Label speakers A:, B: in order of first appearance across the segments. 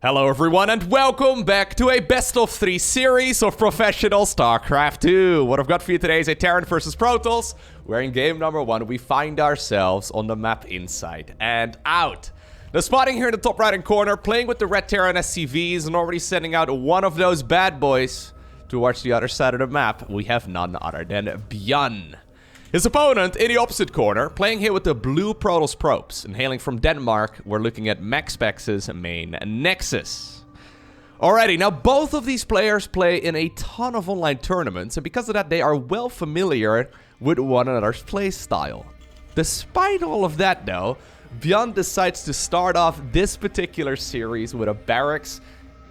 A: Hello everyone and welcome back to a best-of-3 series of professional StarCraft 2. What I've got for you today is a Terran versus Protoss, where in game number 1 we find ourselves on the map Inside and Out. The spotting here in the top right hand corner, playing with the red Terran SCVs and already sending out one of those bad boys towards the other side of the map, we have none other than ByuN. His opponent in the opposite corner, playing here with the blue Protoss probes, and hailing from Denmark, we're looking at MaxPax's main Nexus. Alrighty, now both of these players play in a ton of online tournaments, and because of that they are well familiar with one another's playstyle. Despite all of that though, ByuN decides to start off this particular series with a barracks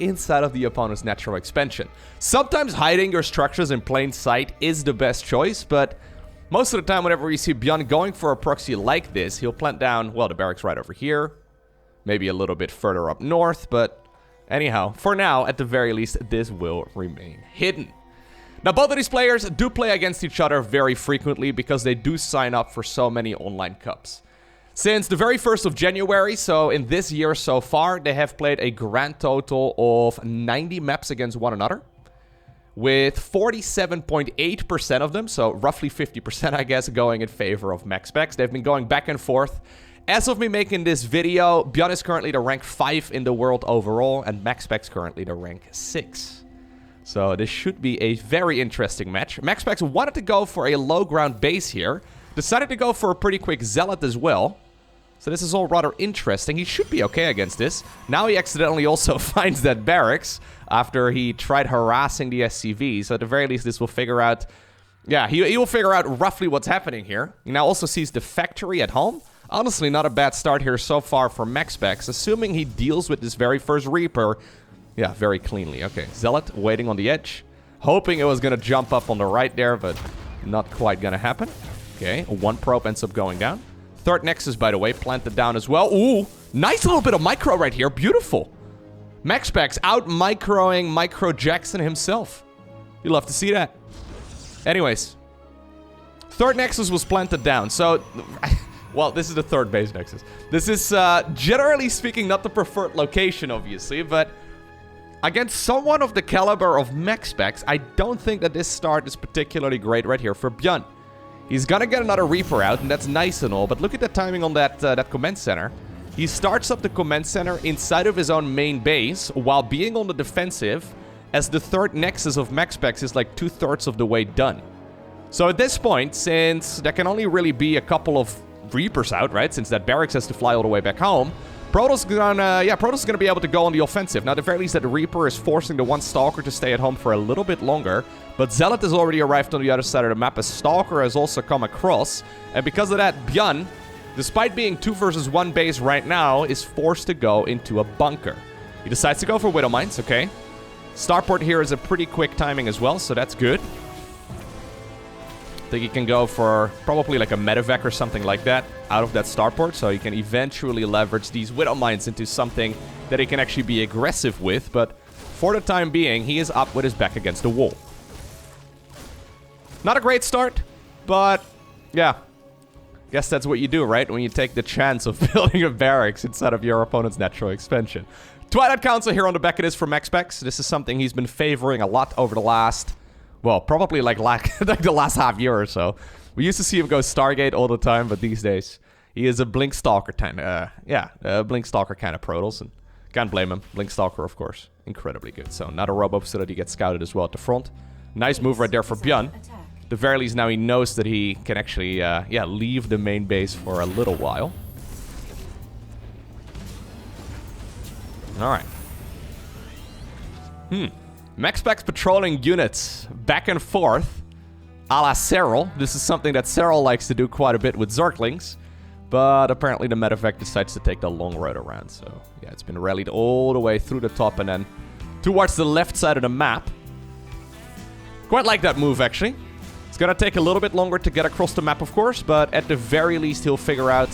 A: inside of the opponent's natural expansion. Sometimes hiding your structures in plain sight is the best choice, but most of the time, whenever we see ByuN going for a proxy like this, he'll plant down, well, the barracks right over here. Maybe a little bit further up north, but anyhow, for now, at the very least, this will remain hidden. Now, both of these players do play against each other very frequently because they do sign up for so many online cups. Since the very 1st of January, so in this year so far, they have played a grand total of 90 maps against one another, with 47.8% of them, so roughly 50% I guess, going in favor of MaxPax. They've been going back and forth. As of me making this video, ByuN is currently the rank 5 in the world overall, and MaxPax currently the rank 6. So this should be a very interesting match. MaxPax wanted to go for a low ground base here, decided to go for a pretty quick Zealot as well. So this is all rather interesting. He should be okay against this. Now he accidentally also finds that barracks after he tried harassing the SCV. So at the very least, this will figure out... Yeah, he will figure out roughly what's happening here. He now also sees the factory at home. Honestly, not a bad start here so far for MaxPax, assuming he deals with this very first Reaper. Yeah, very cleanly. Okay, Zealot waiting on the edge. Hoping it was going to jump up on the right there, but not quite going to happen. Okay, one probe ends up going down. Third Nexus, by the way, planted down as well. Ooh, nice little bit of micro right here. Beautiful. MaxPax out-microing Micro Jackson himself. You love to see that. Anyways. Third Nexus was planted down. So, well, this is the third base Nexus. This is, generally speaking, not the preferred location, obviously. But against someone of the caliber of MaxPax, I don't think that this start is particularly great right here for ByuN. He's gonna get another Reaper out, and that's nice and all, but look at the timing on that that command center. He starts up the command center inside of his own main base while being on the defensive, as the third Nexus of MaxPax is like 2/3 of the way done. So at this point, since there can only really be a couple of Reapers out, right, since that barracks has to fly all the way back home, Protoss is gonna be able to go on the offensive. Now, at the very least, that Reaper is forcing the one Stalker to stay at home for a little bit longer, but Zealot has already arrived on the other side of the map. A Stalker has also come across, and because of that, ByuN, despite being 2 versus 1 base right now, is forced to go into a bunker. He decides to go for Widow Mines, okay. Starport here is a pretty quick timing as well, so that's good. I think he can go for probably like a medevac or something like that out of that starport, so he can eventually leverage these Widow Mines into something that he can actually be aggressive with, but for the time being, he is up with his back against the wall. Not a great start, but yeah, guess that's what you do, right? When you take the chance of building a barracks inside of your opponent's natural expansion. Twilight Council here on the back of this for MaxPax. This is something he's been favoring a lot over the last... well, probably like the last half year or so. We used to see him go Stargate all the time, but these days he is a Blink Stalker kind of, Blink Stalker kind of Protoss, and can't blame him. Blink Stalker, of course, incredibly good. So another robo facility gets scouted as well at the front. Nice move right there for ByuN. At the very least, now he knows that he can actually, leave the main base for a little while. All right. MaxPax patrolling units back and forth, a la Serral. This is something that Serral likes to do quite a bit with Zerglings, but apparently the medevac decides to take the long road around. So yeah, it's been rallied all the way through the top and then towards the left side of the map. Quite like that move, actually. It's gonna take a little bit longer to get across the map, of course, but at the very least he'll figure out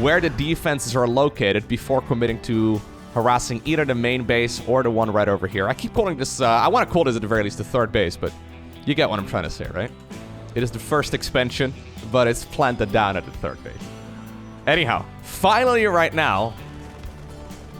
A: where the defenses are located before committing to harassing either the main base or the one right over here. I keep calling this, I want to call this at the very least the third base, but you get what I'm trying to say, right? It is the first expansion, but it's planted down at the third base. Anyhow, finally right now,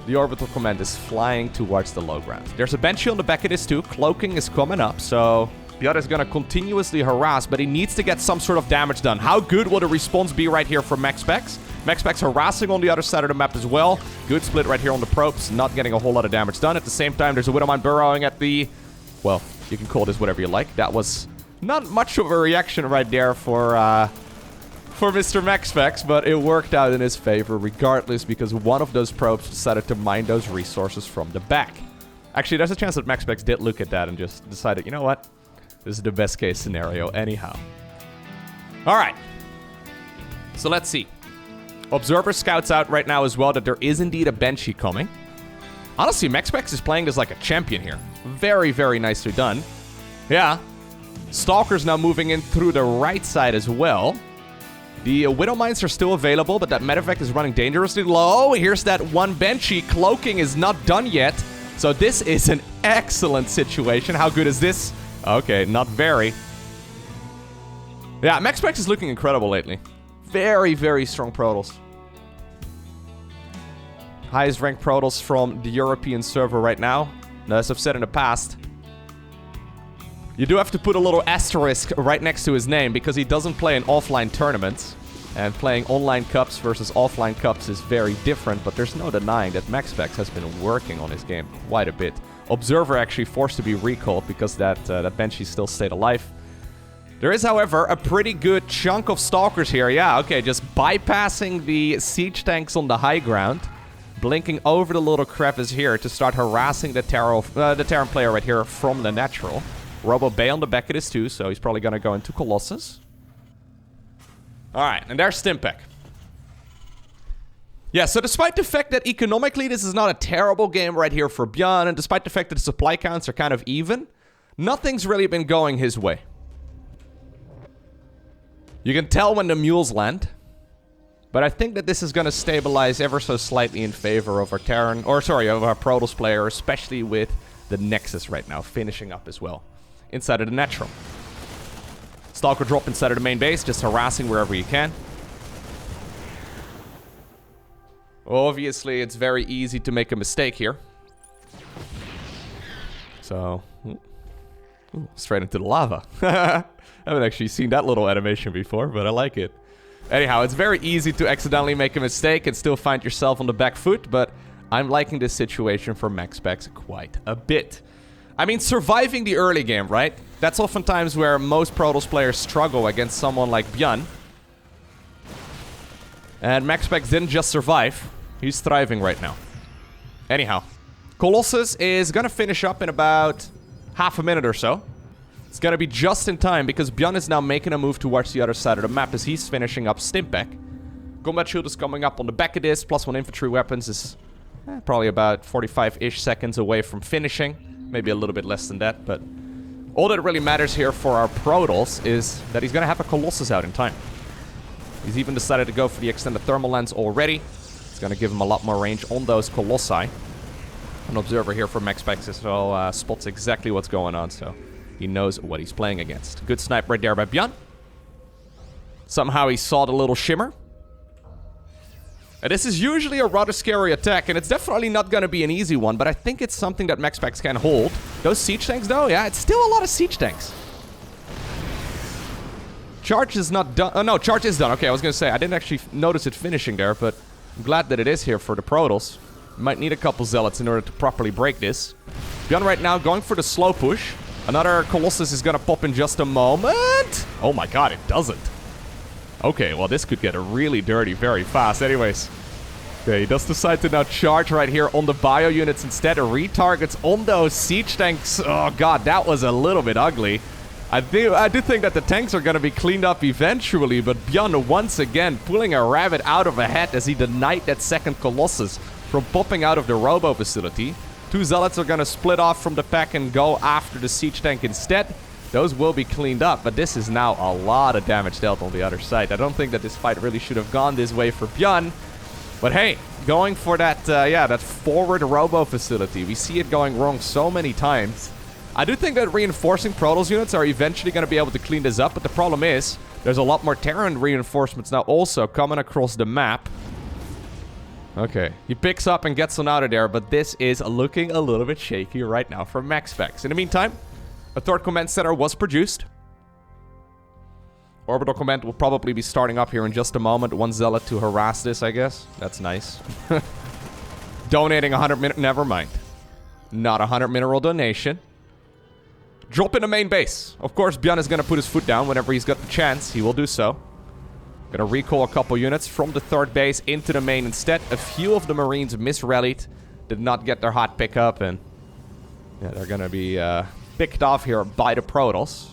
A: The orbital command is flying towards the low ground. There's a Banshee on the back of this too. Cloaking is coming up, so ByuN is going to continuously harass, but he needs to get some sort of damage done. How good will the response be right here from MaxPax? MaxPax harassing on the other side of the map as well. Good split right here on the probes, not getting a whole lot of damage done. At the same time, there's a Widowmine burrowing at the... Well, you can call this whatever you like. That was not much of a reaction right there for Mr. MaxPax, but it worked out in his favor regardless because one of those probes decided to mine those resources from the back. Actually, there's a chance that MaxPax did look at that and just decided, you know what? This is the best case scenario anyhow. Alright. So let's see. Observer scouts out right now as well that there is indeed a Banshee coming. Honestly, MaxPax is playing this like a champion here. Very, very nicely done. Yeah. Stalker's now moving in through the right side as well. The Widow Mines are still available, but that medevac is running dangerously low. Here's that one Banshee. Cloaking is not done yet. So this is an excellent situation. How good is this? Okay, not very. Yeah, MaxPax is looking incredible lately. Very, very strong Protoss. Highest ranked Protoss from the European server right now. Now, as I've said in the past, you do have to put a little asterisk right next to his name because he doesn't play in offline tournaments. And playing online cups versus offline cups is very different, but there's no denying that MaxPax has been working on his game quite a bit. Observer actually forced to be recalled because that Banshee still stayed alive. There is, however, a pretty good chunk of Stalkers here. Yeah, okay, just bypassing the siege tanks on the high ground. Blinking over the little crevice here to start harassing the Terran player right here from the natural. Robo Bay on the back of this too, so he's probably going to go into Colossus. Alright, and there's Stimpek. Yeah, so despite the fact that economically this is not a terrible game right here for ByuN, and despite the fact that the supply counts are kind of even, nothing's really been going his way. You can tell when the mules land. But I think that this is going to stabilize ever so slightly in favor of our Terran, or sorry, of our Protoss player, especially with the Nexus right now finishing up as well inside of the natural. Stalker drop inside of the main base, just harassing wherever you can. Obviously, it's very easy to make a mistake here. So, ooh, straight into the lava. I haven't actually seen that little animation before, but I like it. Anyhow, it's very easy to accidentally make a mistake and still find yourself on the back foot, but I'm liking this situation for MaxPax quite a bit. I mean, surviving the early game, right? That's oftentimes where most Protoss players struggle against someone like ByuN. And MaxPax didn't just survive, he's thriving right now. Anyhow, Colossus is gonna finish up in about half a minute or so. It's gonna be just in time because ByuN is now making a move towards the other side of the map as he's finishing up Stimpek. Combat shield is coming up on the back of this, +1 infantry weapons is probably about 45-ish seconds away from finishing. Maybe a little bit less than that, but all that really matters here for our Protoss is that he's gonna have a Colossus out in time. He's even decided to go for the extended thermal lens already. It's gonna give him a lot more range on those Colossi. An observer here for MaxPax as well spots exactly what's going on, so he knows what he's playing against. Good snipe right there by ByuN. Somehow he saw the little shimmer. And this is usually a rather scary attack, and it's definitely not going to be an easy one, but I think it's something that MaxPax can hold. Those siege tanks, though, yeah, it's still a lot of siege tanks. Charge is not done. Oh, no, charge is done. Okay, I was going to say, I didn't actually notice it finishing there, but I'm glad that it is here for the Protoss. Might need a couple zealots in order to properly break this. ByuN right now going for the slow push. Another Colossus is going to pop in just a moment. Oh my god, it doesn't. Okay, well, this could get really dirty very fast. Anyways, okay, he does decide to now charge right here on the bio units instead. Retargets on those siege tanks. Oh god, that was a little bit ugly. I do think that the tanks are going to be cleaned up eventually, but ByuN once again pulling a rabbit out of a hat as he denied that second Colossus from popping out of the robo facility. Two zealots are going to split off from the pack and go after the siege tank instead. Those will be cleaned up, but this is now a lot of damage dealt on the other side. I don't think that this fight really should have gone this way for ByuN. But hey, going for that, that forward robo facility. We see it going wrong so many times. I do think that reinforcing Protoss units are eventually going to be able to clean this up, but the problem is there's a lot more Terran reinforcements now also coming across the map. Okay, he picks up and gets on out of there, but this is looking a little bit shaky right now for MaxPax. In the meantime, a third command center was produced. Orbital command will probably be starting up here in just a moment. One zealot to harass this, I guess. That's nice. Donating 100 mineral. Never mind. Not a 100 mineral donation. Drop in the main base. Of course, ByuN is going to put his foot down whenever he's got the chance. He will do so. Gonna recall a couple units from the third base into the main instead. A few of the Marines misrallied. Did not get their hot pickup, and yeah, they're gonna be picked off here by the Protoss.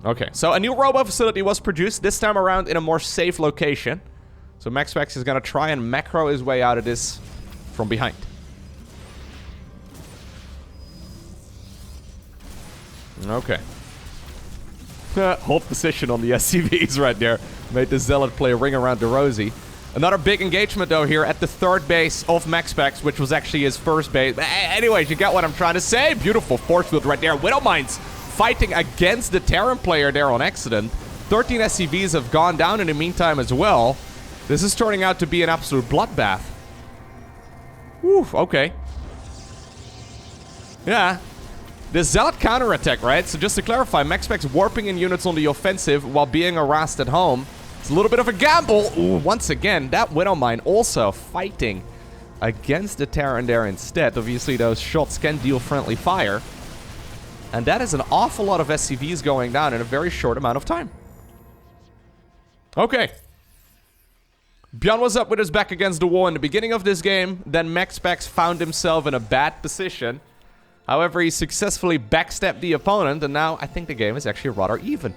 A: Okay, so a new robo facility was produced, this time around in a more safe location. So MaxPax is gonna try and macro his way out of this from behind. Okay. Hold position on the SCVs right there. Made the Zealot play a ring around the Rosie. Another big engagement, though, here at the third base of MaxPax, which was actually his first base. Anyways, you get what I'm trying to say. Beautiful force field right there. Widowmines fighting against the Terran player there on accident. 13 SCVs have gone down in the meantime as well. This is turning out to be an absolute bloodbath. Whew, okay. Yeah. The Zealot counterattack, right? So just to clarify, MaxPax warping in units on the offensive while being harassed at home. It's a little bit of a gamble. Ooh, once again, that Widowmine also fighting against the Terran there instead. Obviously, those shots can deal friendly fire. And that is an awful lot of SCVs going down in a very short amount of time. Okay. ByuN was up with his back against the wall in the beginning of this game. Then MaxPax found himself in a bad position. However, he successfully backstabbed the opponent, and now I think the game is actually rather even.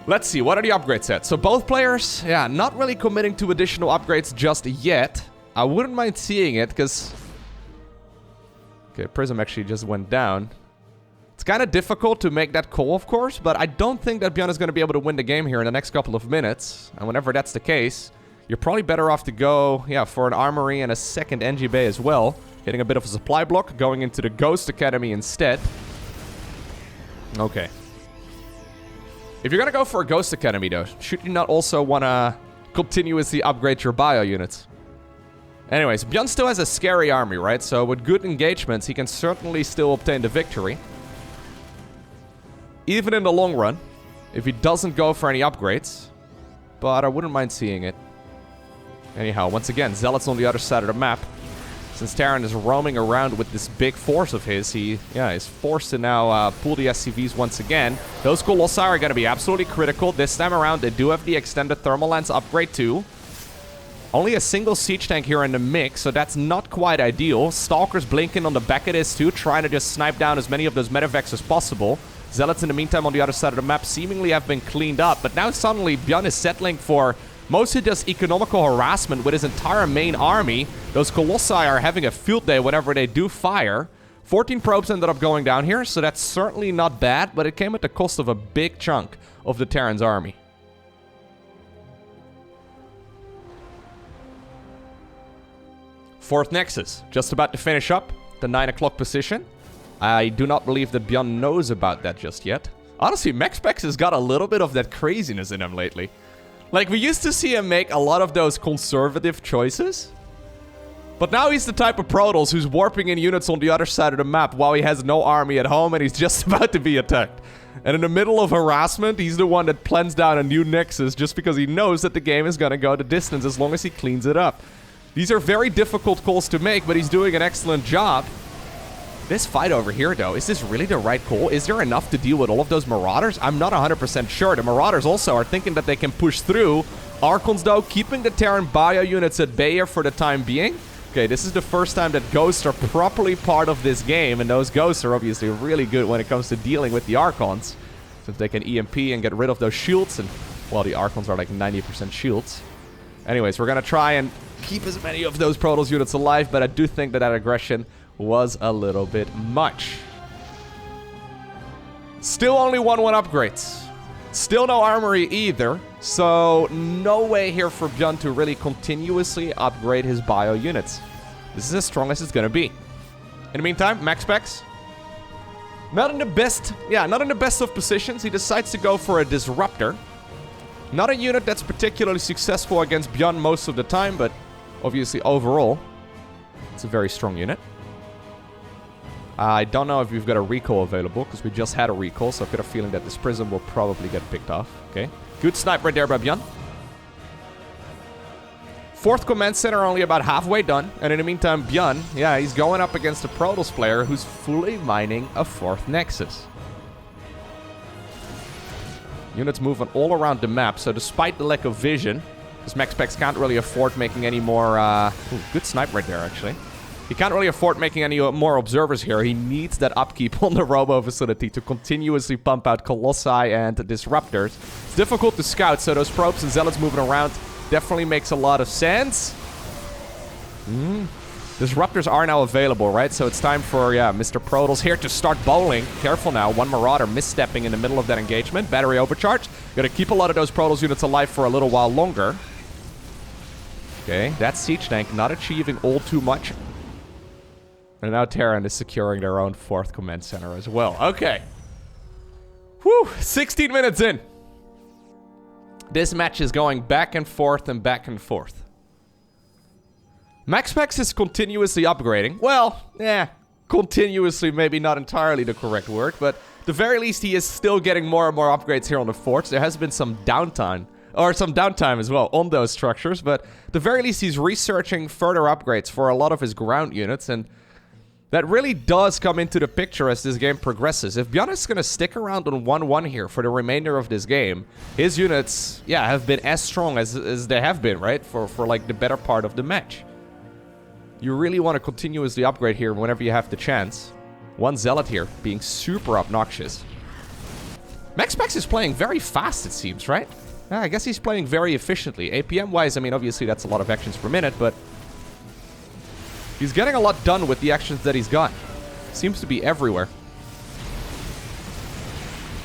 A: Let's see, what are the upgrades at? So both players, yeah, not really committing to additional upgrades just yet. I wouldn't mind seeing it, because... Okay, Prism actually just went down. It's kind of difficult to make that call, of course, but I don't think that ByuN is going to be able to win the game here in the next couple of minutes. And whenever that's the case, you're probably better off to go, yeah, for an armory and a second NG bay as well. Hitting a bit of a supply block, going into the Ghost Academy instead. Okay. If you're gonna go for a Ghost Academy, though, should you not also want to continuously upgrade your bio units? Anyways, ByuN still has a scary army, right? So with good engagements, he can certainly still obtain the victory. Even in the long run, if he doesn't go for any upgrades. But I wouldn't mind seeing it. Anyhow, once again, Zealots on the other side of the map. Since Terran is roaming around with this big force of his, he is forced to now pull the SCVs once again. Those Colossi are going to be absolutely critical. This time around, they do have the extended thermal lance upgrade too. Only a single siege tank here in the mix, so that's not quite ideal. Stalkers blinking on the back of this too, trying to just snipe down as many of those medevacs as possible. Zealots in the meantime on the other side of the map seemingly have been cleaned up, but now suddenly ByuN is settling for mostly just economical harassment with his entire main army. Those Colossi are having a field day whenever they do fire. 14 probes ended up going down here, so that's certainly not bad, but it came at the cost of a big chunk of the Terran's army. Fourth Nexus, just about to finish up the 9 o'clock position. I do not believe that ByuN knows about that just yet. Honestly, MaxPax has got a little bit of that craziness in him lately. Like, we used to see him make a lot of those conservative choices. But now he's the type of Protoss who's warping in units on the other side of the map while he has no army at home and he's just about to be attacked. And in the middle of harassment, he's the one that plans down a new Nexus just because he knows that the game is gonna go the distance as long as he cleans it up. These are very difficult calls to make, but he's doing an excellent job. This fight over here, though, is this really the right call? Is there enough to deal with all of those Marauders? I'm not 100% sure. The Marauders also are thinking that they can push through. Archons, though, keeping the Terran bio units at bay here for the time being. Okay, this is the first time that Ghosts are properly part of this game, and those Ghosts are obviously really good when it comes to dealing with the Archons, since they can EMP and get rid of those shields, and, well, the Archons are like 90% shields. Anyways, we're gonna try and keep as many of those Protoss units alive, but I do think that that aggression was a little bit much. Still only 1-1 upgrades. Still no armory either, so no way here for ByuN to really continuously upgrade his bio units. This is as strong as it's gonna be. In the meantime, MaxPax, not in the best of positions. He decides to go for a Disruptor. Not a unit that's particularly successful against ByuN most of the time, but obviously overall, it's a very strong unit. I don't know if we've got a recall available, because we just had a recall, so I've got a feeling that this prism will probably get picked off. Okay. Good snipe right there by ByuN. Fourth command center only about halfway done, and in the meantime, ByuN, yeah, he's going up against a Protoss player who's fully mining a fourth nexus. Units moving all around the map, so despite the lack of vision, because MaxPax can't really afford making any more... Ooh, good snipe right there, actually. He can't really afford making any more observers here. He needs that upkeep on the Robo facility to continuously pump out Colossi and Disruptors. It's difficult to scout, so those probes and zealots moving around definitely makes a lot of sense. Disruptors are now available, right? So it's time for, yeah, Mr. Protoss here to start bowling. Careful now. One Marauder misstepping in the middle of that engagement. Battery overcharge. Gotta keep a lot of those Protoss units alive for a little while longer. Okay, that siege tank not achieving all too much. And now Terran is securing their own fourth command center as well. Okay. Whew, 16 minutes in. This match is going back and forth and back and forth. MaxPax is continuously upgrading. Well, continuously maybe not entirely the correct word, but at the very least he is still getting more and more upgrades here on the forts. There has been some downtime, as well on those structures, but at the very least he's researching further upgrades for a lot of his ground units, and that really does come into the picture as this game progresses. If ByuN is going to stick around on 1-1 here for the remainder of this game, his units, yeah, have been as strong as they have been, right? For like the better part of the match. You really want to continuously upgrade here whenever you have the chance. One Zealot here being super obnoxious. MaxPax is playing very fast, it seems, right? Yeah, I guess he's playing very efficiently. APM-wise, I mean, obviously that's a lot of actions per minute, but he's getting a lot done with the actions that he's got. Seems to be everywhere.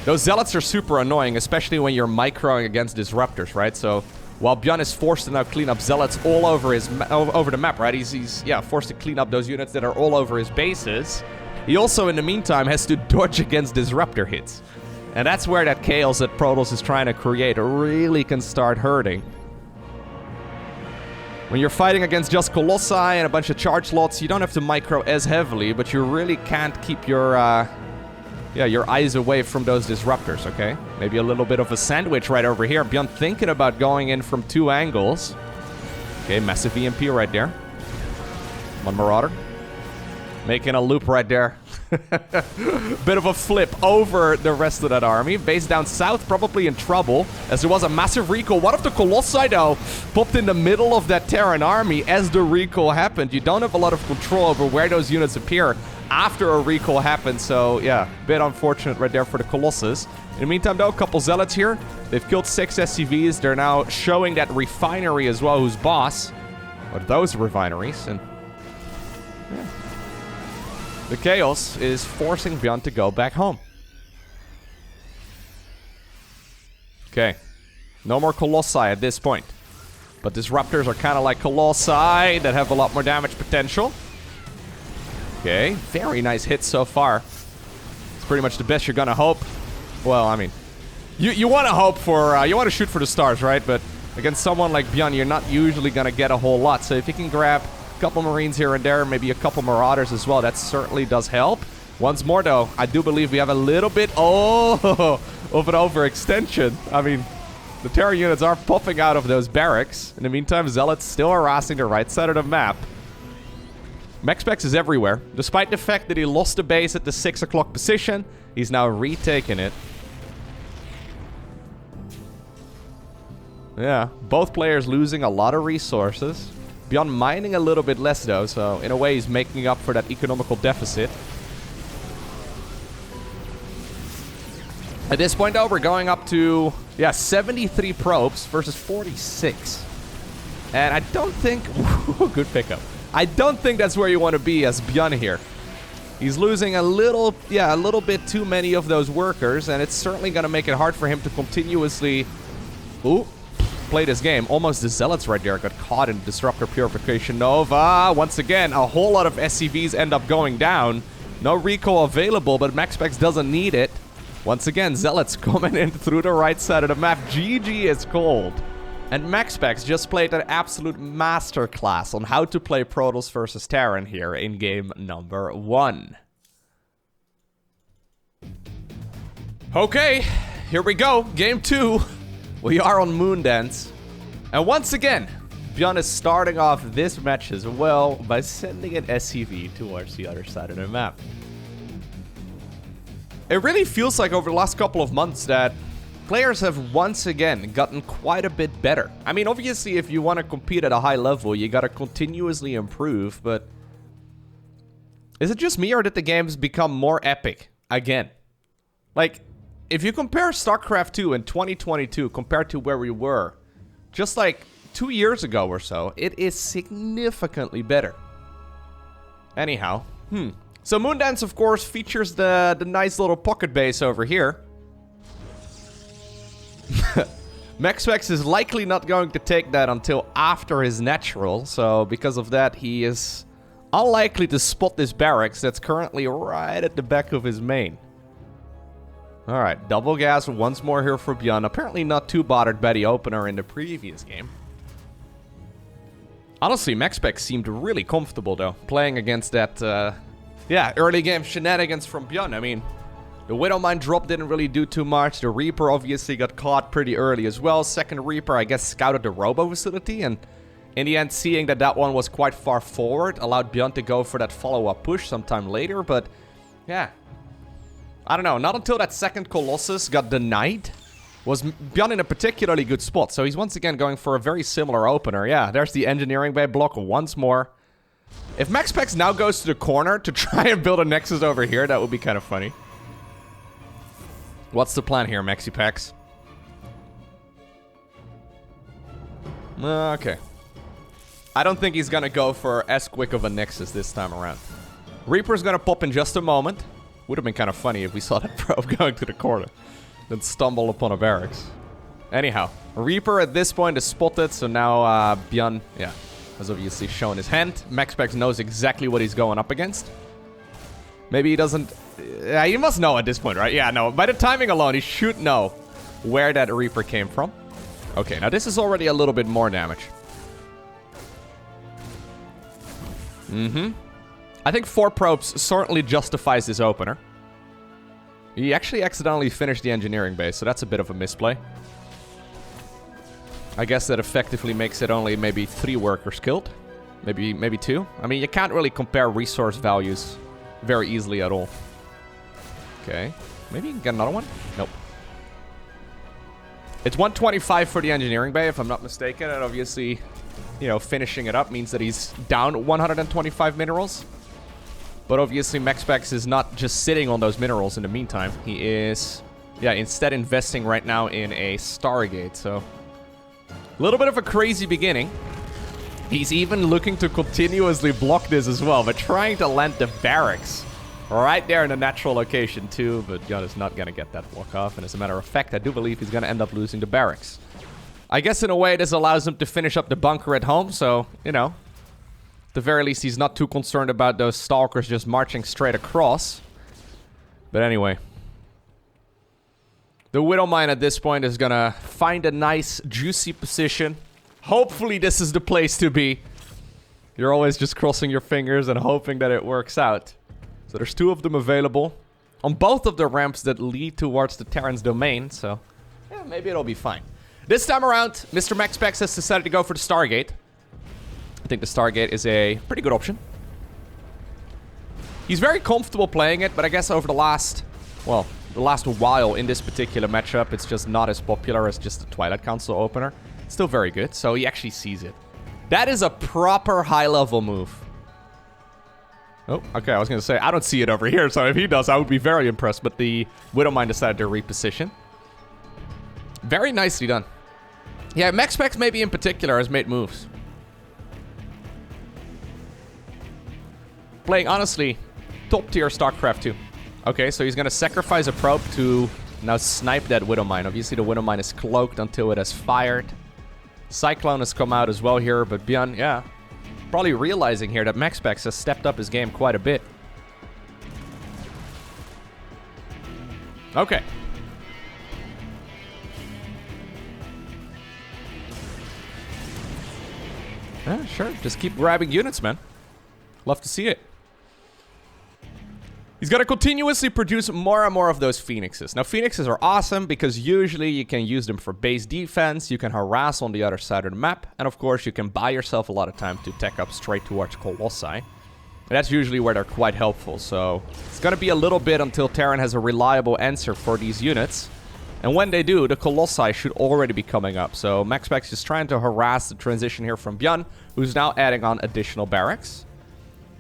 A: Those Zealots are super annoying, especially when you're microing against Disruptors, right? So while ByuN is forced to now clean up Zealots all over his over the map, right? He's forced to clean up those units that are all over his bases. He also, in the meantime, has to dodge against Disruptor hits. And that's where that chaos that Protoss is trying to create really can start hurting. When you're fighting against just Colossi and a bunch of charge slots, you don't have to micro as heavily, but you really can't keep your eyes away from those Disruptors, okay? Maybe a little bit of a sandwich right over here. ByuN thinking about going in from 2 angles. Okay, massive EMP right there. One Marauder. Making a loop right there. Bit of a flip over the rest of that army. Base down south, probably in trouble, as there was a massive recall. One of the Colossi, though, popped in the middle of that Terran army as the recall happened. You don't have a lot of control over where those units appear after a recall happens, so yeah, bit unfortunate right there for the Colossus. In the meantime, though, a couple Zealots here. They've killed 6 SCVs. They're now showing that refinery as well, who's boss. Or those refineries, and yeah. The chaos is forcing ByuN to go back home. Okay. No more Colossi at this point. But Disruptors are kind of like Colossi that have a lot more damage potential. Okay. Very nice hits so far. It's pretty much the best you're gonna hope. Well, I mean, you want to hope for... you want to shoot for the stars, right? But against someone like ByuN, you're not usually gonna get a whole lot. So if you can grab couple Marines here and there, maybe a couple Marauders as well, that certainly does help. Once more, though, I do believe we have a little bit of an overextension. I mean, the Terran units are popping out of those barracks. In the meantime, Zealots still harassing the right side of the map. MaxPax is everywhere. Despite the fact that he lost the base at the 6 o'clock position, he's now retaken it. Yeah, both players losing a lot of resources. ByuN mining a little bit less, though, so in a way he's making up for that economical deficit. At this point, though, we're going up to, 73 probes versus 46. And I don't think... good pickup. I don't think that's where you want to be as ByuN here. He's losing a little bit too many of those workers, and it's certainly going to make it hard for him to continuously... play this game. Almost the Zealots right there got caught in Disruptor Purification Nova. Once again, a whole lot of SCVs end up going down. No recall available, but MaxPax doesn't need it. Once again, Zealots coming in through the right side of the map. GG is called. And MaxPax just played an absolute masterclass on how to play Protoss versus Terran here in game number 1. Okay, here we go. Game 2. We are on Moondance. And once again, ByuN is starting off this match as well by sending an SCV towards the other side of the map. It really feels like over the last couple of months that players have once again gotten quite a bit better. I mean, obviously, if you want to compete at a high level, you gotta continuously improve, but is it just me or did the games become more epic again? Like, if you compare StarCraft 2 in 2022 compared to where we were just like 2 years ago or so, it is significantly better. Anyhow, So Moondance, of course, features the nice little pocket base over here. MaxPax is likely not going to take that until after his natural, so because of that, he is unlikely to spot this barracks that's currently right at the back of his main. Alright, double gas once more here for ByuN. Apparently not too bothered by the opener in the previous game. Honestly, MaxPax seemed really comfortable, though, playing against that, yeah, early game shenanigans from ByuN. I mean, the Widowmine drop didn't really do too much. The Reaper obviously got caught pretty early as well. Second Reaper, I guess, scouted the Robo facility, and in the end, seeing that that one was quite far forward, allowed ByuN to go for that follow-up push sometime later, but yeah. I don't know, not until that second Colossus got denied was ByuN in a particularly good spot. So he's once again going for a very similar opener. Yeah, there's the engineering bay block once more. If MaxPax now goes to the corner to try and build a Nexus over here, that would be kind of funny. What's the plan here, MaxPax? Okay. I don't think he's gonna go for as quick of a Nexus this time around. Reaper's gonna pop in just a moment. Would have been kind of funny if we saw that probe going to the corner. Then stumble upon a barracks. Anyhow, Reaper at this point is spotted, so now ByuN, yeah, has obviously shown his hand. MaxPax knows exactly what he's going up against. Maybe he doesn't... Yeah, he must know at this point, right? Yeah, no. By the timing alone, he should know where that Reaper came from. Okay, now this is already a little bit more damage. I think 4 probes certainly justifies this opener. He actually accidentally finished the engineering base, so that's a bit of a misplay. I guess that effectively makes it only maybe 3 workers killed. Maybe 2. I mean, you can't really compare resource values very easily at all. Okay. Maybe you can get another one? Nope. It's 125 for the engineering bay, if I'm not mistaken. And obviously, you know, finishing it up means that he's down 125 minerals. But obviously, MaxPax is not just sitting on those minerals in the meantime. He is, yeah, instead investing right now in a Stargate. So, a little bit of a crazy beginning. He's even looking to continuously block this as well, but trying to land the barracks right there in the natural location too. But ByuN is not going to get that block off. And as a matter of fact, I do believe he's going to end up losing the barracks. I guess in a way, this allows him to finish up the bunker at home. So, you know, at the very least, he's not too concerned about those stalkers just marching straight across. But anyway, the Widowmine at this point is going to find a nice, juicy position. Hopefully this is the place to be. You're always just crossing your fingers and hoping that it works out. So there's 2 of them available on both of the ramps that lead towards the Terran's domain. So, yeah, maybe it'll be fine. This time around, Mr. MaxPax has decided to go for the Stargate. I think the Stargate is a pretty good option. He's very comfortable playing it, but I guess over the last, well, the last while in this particular matchup, it's just not as popular as just the Twilight Council opener. It's still very good, so he actually sees it. That is a proper high-level move. Oh, okay, I was going to say, I don't see it over here, so if he does, I would be very impressed. But the Widowmine decided to reposition. Very nicely done. Yeah, MaxPax maybe in particular has made moves. Playing, honestly, top-tier StarCraft 2. Okay, so he's going to sacrifice a probe to now snipe that Widowmine. Obviously, the Widowmine is cloaked until it has fired. Cyclone has come out as well here, but ByuN, yeah, probably realizing here that MaxPax has stepped up his game quite a bit. Okay, Yeah, sure. Just keep grabbing units, man. Love to see it. He's got to continuously produce more and more of those Phoenixes. Now, Phoenixes are awesome because usually you can use them for base defense, you can harass on the other side of the map, and of course you can buy yourself a lot of time to tech up straight towards Colossi. And that's usually where they're quite helpful, so it's going to be a little bit until Terran has a reliable answer for these units. And when they do, the Colossi should already be coming up. So MaxPax is trying to harass the transition here from ByuN, who's now adding on additional barracks.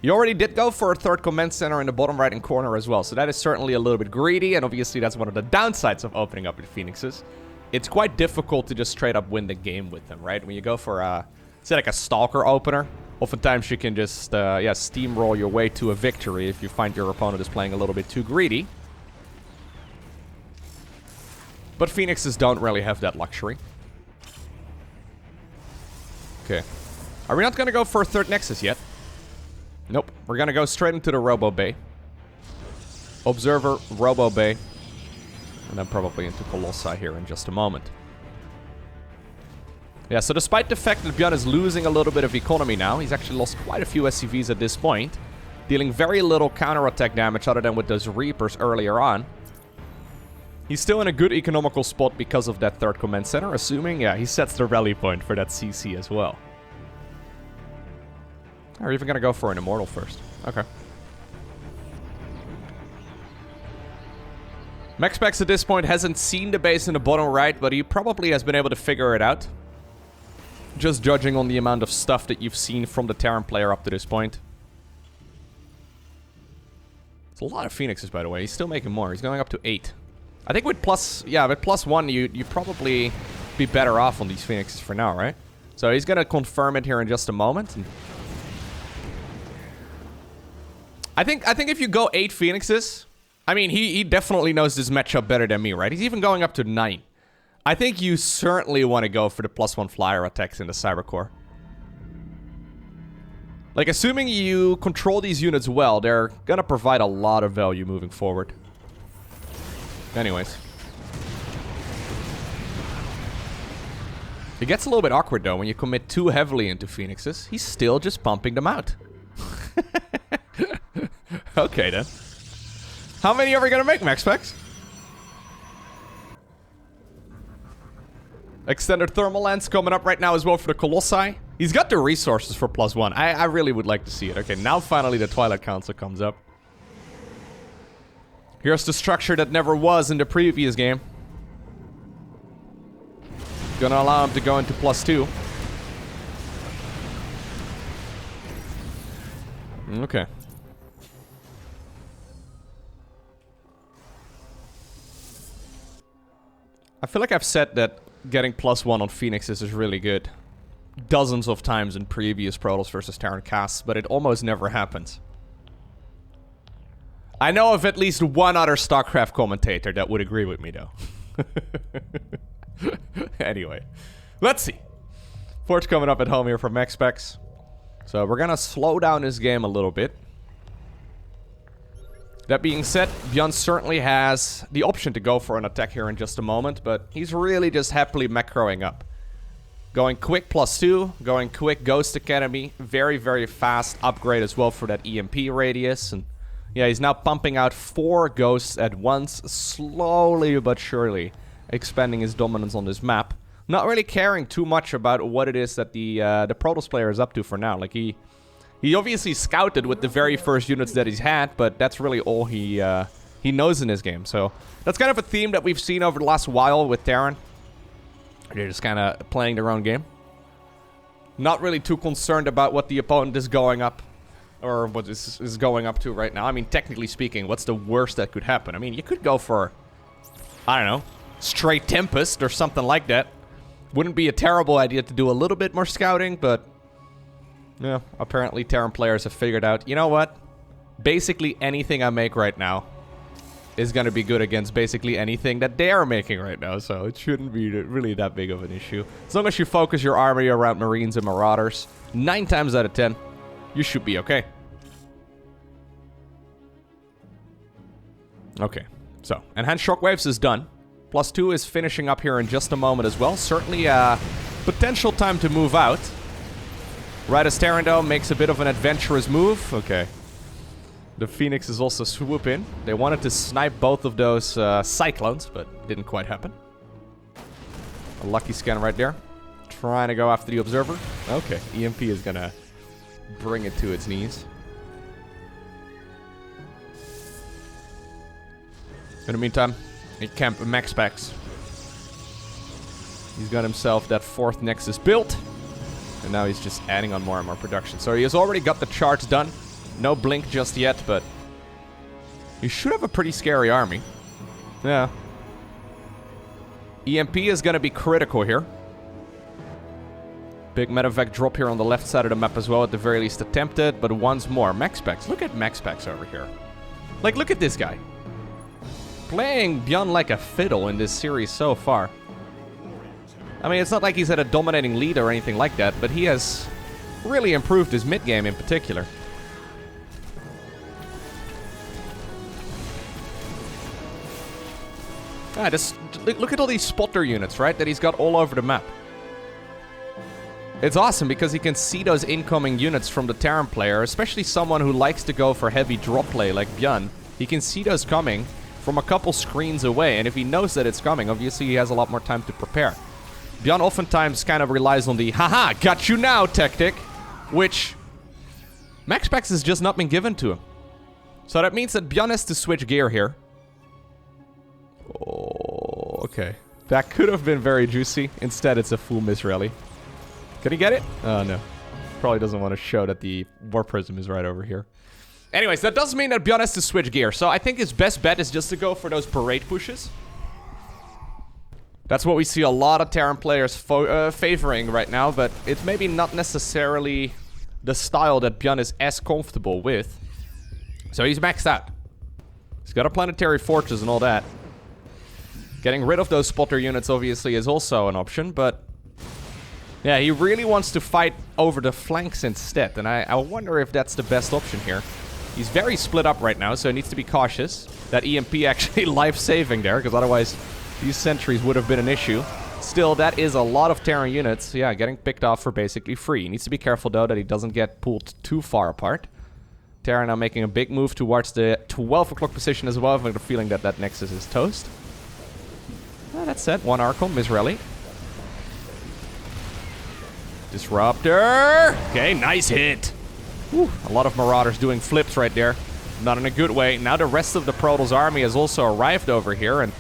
A: You already did go for a third command center in the bottom right-hand corner as well, so that is certainly a little bit greedy, and obviously that's one of the downsides of opening up with Phoenixes. It's quite difficult to just straight up win the game with them, right? When you go for, say, like a Stalker opener, oftentimes you can just, steamroll your way to a victory if you find your opponent is playing a little bit too greedy. But Phoenixes don't really have that luxury. Okay. Are we not going to go for a third Nexus yet? Nope. We're going to go straight into the Robo Bay. Observer, Robo Bay. And then probably into Colossi here in just a moment. Yeah, so despite the fact that ByuN is losing a little bit of economy now, he's actually lost quite a few SCVs at this point, dealing very little counterattack damage other than with those Reapers earlier on. He's still in a good economical spot because of that third command center, assuming, yeah, he sets the rally point for that CC as well. We're even going to go for an Immortal first. Okay. MaxPax at this point hasn't seen the base in the bottom right, but he probably has been able to figure it out. Just judging on the amount of stuff that you've seen from the Terran player up to this point. It's a lot of Phoenixes, by the way. He's still making more. He's going up to 8. I think with +1, you probably be better off on these Phoenixes for now, right? So he's going to confirm it here in just a moment. And I think if you go 8 Phoenixes, I mean, he definitely knows this matchup better than me, right? He's even going up to 9. I think you certainly want to go for the +1 flyer attacks in the Cybercore. Like, assuming you control these units well, they're going to provide a lot of value moving forward. Anyways. It gets a little bit awkward, though, when you commit too heavily into Phoenixes. He's still just pumping them out. Okay, then. How many are we going to make, MaxPax? Extended Thermal Lance coming up right now as well for the Colossi. He's got the resources for +1. I really would like to see it. Okay, now finally the Twilight Council comes up. Here's the structure that never was in the previous game. Gonna allow him to go into +2. Okay. I feel like I've said that getting +1 on Phoenixes is really good dozens of times in previous Protoss versus Terran casts, but it almost never happens. I know of at least one other StarCraft commentator that would agree with me, though. Anyway, let's see. Fort's coming up at home here for MaxPax. So we're gonna slow down this game a little bit. That being said, ByuN certainly has the option to go for an attack here in just a moment, but he's really just happily macroing up. Going quick +2, going quick Ghost Academy, very, very fast upgrade as well for that EMP radius, and yeah, he's now pumping out 4 ghosts at once, slowly but surely expanding his dominance on this map. Not really caring too much about what it is that the Protoss player is up to for now. Like, he obviously scouted with the very first units that he's had, but that's really all he knows in this game. So that's kind of a theme that we've seen over the last while with Terran. They're just kind of playing their own game. Not really too concerned about what the opponent is going up, or what is going up to right now. I mean, technically speaking, what's the worst that could happen? I mean, you could go for, I don't know, straight Tempest or something like that. Wouldn't be a terrible idea to do a little bit more scouting, but yeah, apparently Terran players have figured out, you know what? Basically anything I make right now is going to be good against basically anything that they are making right now, so it shouldn't be really that big of an issue. As long as you focus your army around Marines and Marauders, 9 times out of 10, you should be okay. Okay, so Enhanced Shockwaves is done. +2 is finishing up here in just a moment as well. Certainly potential time to move out. Right as Terran, though, makes a bit of an adventurous move. Okay. The Phoenix is also swoop in. They wanted to snipe both of those Cyclones, but didn't quite happen. A lucky scan right there. Trying to go after the Observer. Okay, EMP is gonna bring it to its knees. In the meantime, he camp MaxPax. He's got himself that 4th Nexus built. And now he's just adding on more and more production. So he has already got the charge done. No blink just yet, but he should have a pretty scary army. Yeah. EMP is going to be critical here. Big medevac drop here on the left side of the map as well, at the very least attempted. But once more, MaxPax. Look at MaxPax over here. Like, look at this guy. Playing ByuN like a fiddle in this series so far. I mean, it's not like he's had a dominating lead or anything like that, but he has really improved his mid-game in particular. Ah, just look at all these spotter units, right, that he's got all over the map. It's awesome because he can see those incoming units from the Terran player, especially someone who likes to go for heavy drop play like ByuN. He can see those coming from a couple screens away, and if he knows that it's coming, obviously he has a lot more time to prepare. ByuN oftentimes kind of relies on the haha, got you now tactic, which MaxPax has just not been given to him. So that means that ByuN has to switch gear here. Oh, okay. That could have been very juicy. Instead, it's a full miss rally. Can he get it? Oh, no. Probably doesn't want to show that the War Prism is right over here. Anyways, that does mean that ByuN has to switch gear. So I think his best bet is just to go for those parade pushes. That's what we see a lot of Terran players favoring right now, but it's maybe not necessarily the style that ByuN is as comfortable with. So he's maxed out. He's got a planetary fortress and all that. Getting rid of those spotter units obviously is also an option, but yeah, he really wants to fight over the flanks instead, and I wonder if that's the best option here. He's very split up right now, so he needs to be cautious. That EMP actually life-saving there, because otherwise these sentries would have been an issue. Still, that is a lot of Terran units, yeah, getting picked off for basically free. He needs to be careful, though, that he doesn't get pulled too far apart. Terran now making a big move towards the 12 o'clock position as well. I've got a feeling that that Nexus is toast. That said, one Archon, Mizraeli. Disruptor! Okay, nice hit. Whew, a lot of Marauders doing flips right there. Not in a good way. Now the rest of the Protoss army has also arrived over here, and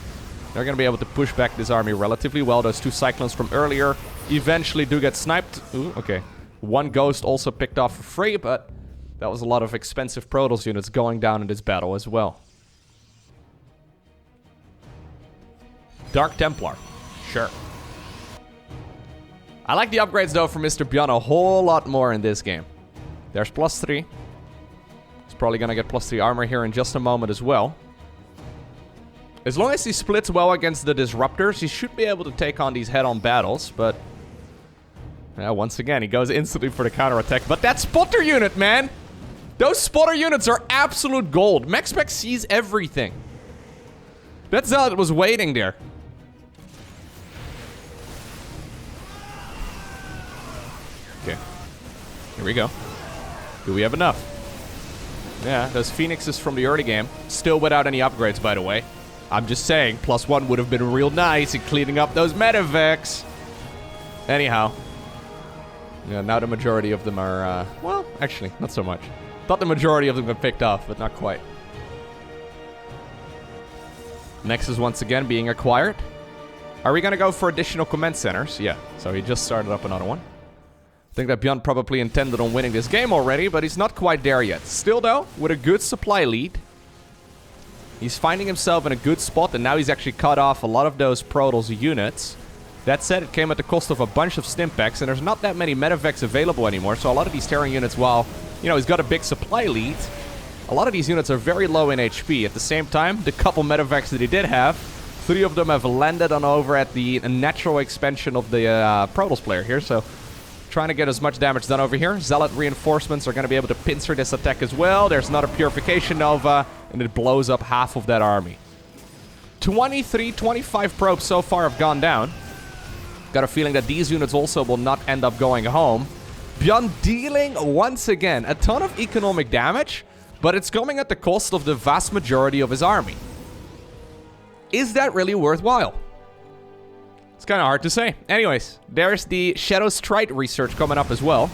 A: they're going to be able to push back this army relatively well. Those 2 Cyclones from earlier eventually do get sniped. Ooh, okay. 1 Ghost also picked off for free, but that was a lot of expensive Protoss units going down in this battle as well. Dark Templar. Sure. I like the upgrades, though, for Mr. ByuN a whole lot more in this game. There's +3. He's probably going to get +3 armor here in just a moment as well. As long as he splits well against the Disruptors, he should be able to take on these head-on battles, but yeah, once again, he goes instantly for the counterattack. But that spotter unit, man! Those spotter units are absolute gold. MaxPax sees everything. That Zealot was waiting there. Okay. Here we go. Do we have enough? Yeah, those Phoenixes from the early game. Still without any upgrades, by the way. I'm just saying, +1 would have been real nice in cleaning up those medevacs. Anyhow. Yeah, now the majority of them are, well, actually, not so much. Thought the majority of them got picked off, but not quite. Nexus once again being acquired. Are we going to go for additional command centers? Yeah, so he just started up another one. I think that ByuN probably intended on winning this game already, but he's not quite there yet. Still, though, with a good supply lead. He's finding himself in a good spot, and now he's actually cut off a lot of those Protoss units. That said, it came at the cost of a bunch of Stimpaks, and there's not that many medevacs available anymore, so a lot of these Terran units, while, you know, he's got a big supply lead, a lot of these units are very low in HP. At the same time, the couple medevacs that he did have, 3 of them have landed on over at the natural expansion of the Protoss player here, so trying to get as much damage done over here. Zealot reinforcements are going to be able to pincer this attack as well. There's another Purification Nova, and it blows up half of that army. 23, 25 probes so far have gone down. Got a feeling that these units also will not end up going home. ByuN dealing, once again, a ton of economic damage, but it's coming at the cost of the vast majority of his army. Is that really worthwhile? It's kind of hard to say. Anyways, there's the Shadow Strike research coming up as well.